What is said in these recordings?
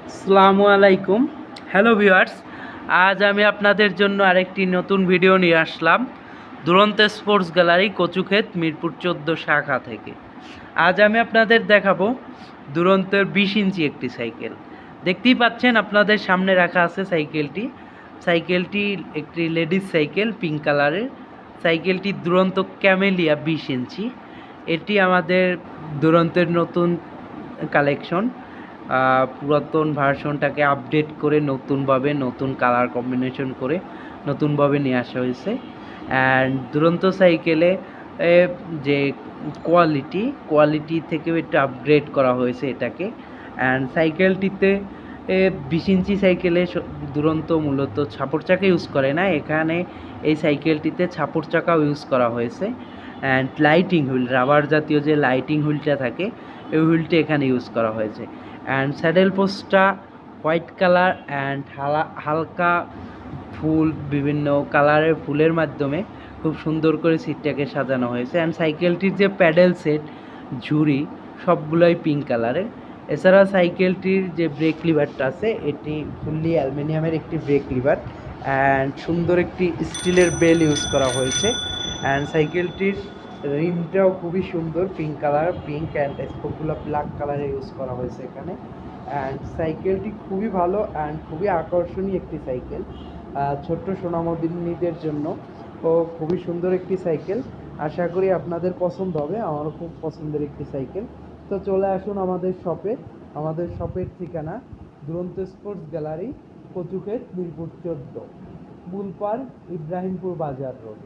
আসসালামু আলাইকুম। Hello viewers, আজ আমি আপনাদের জন্য আরেকটি নতুন ভিডিও নিয়ে আসলাম দুরন্ত স্পোর্টস গ্যালারি কচুক্ষেত মিরপুর 14 শাখা থেকে। আজ আমি আপনাদের দেখাবো দুরন্তের 20 ইঞ্চি একটি সাইকেল। দেখতেই পাচ্ছেন আপনাদের সামনে রাখা আছে সাইকেলটি একটি লেডিস সাইকেল, পিঙ্ক কালারের। সাইকেলটি দুরন্ত ক্যামেলিয়া 20 ইঞ্চি। এটি আমাদের দুরন্তের নতুন কালেকশন। পুরাতন ভার্সনটাকে আপডেট করে নতুনভাবে নতুন কালার কম্বিনেশন করে নতুনভাবে নিয়ে আসা হয়েছে। অ্যান্ড দুরন্ত সাইকেলে যে কোয়ালিটি থেকেও একটু আপগ্রেড করা হয়েছে এটাকে। অ্যান্ড সাইকেলটিতে 20 ইঞ্চি সাইকেলে দুরন্ত মূলত ছাপড় চাকা ইউজ করে না, এখানে এই সাইকেলটিতে ছাপড় চাকাও ইউজ করা হয়েছে। অ্যান্ড লাইটিং হুইল, রাবার জাতীয় যে লাইটিং হুইলটা থাকে এই হুইলটা এখানে ইউজ করা হয়েছে। অ্যান্ড স্যাডেল পোস্টটা হোয়াইট কালার অ্যান্ড হালকা ফুল, বিভিন্ন কালারের ফুলের মাধ্যমে খুব সুন্দর করে সিটটাকে সাজানো হয়েছে। অ্যান্ড সাইকেলটির যে প্যাডেল সেট, ঝুড়ি, সবগুলোই পিঙ্ক কালারের। এছাড়া সাইকেলটির যে ব্রেক লিভারটা আছে এটি ফুললি অ্যালুমিনিয়ামের একটি ব্রেক লিভার। অ্যান্ড সুন্দর একটি স্টিলের বেল ইউজ করা হয়েছে। অ্যান্ড সাইকেলটির রিমটাও খুবই সুন্দর, পিঙ্ক অ্যান্ড স্পোকগুলো ব্ল্যাক কালারে ইউজ করা হয়েছে এখানে। অ্যান্ড সাইকেলটি খুবই ভালো অ্যান্ড খুবই আকর্ষণীয় একটি সাইকেল, ছোট্ট সোনামণিদের জন্য ও খুবই সুন্দর একটি সাইকেল। আশা করি আপনাদের পছন্দ হবে, আমারও খুব পছন্দের একটি সাইকেল। তো চলে আসুন আমাদের শপের ঠিকানা দুরন্ত স্পোর্টস গ্যালারি, কচুক্ষেত, মিরপুর 14, বুলপার, ইব্রাহিমপুর বাজার রোড।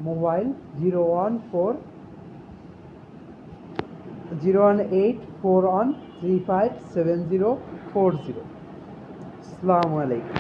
মোবাইল 01841357040। আসসালামু আলাইকুম।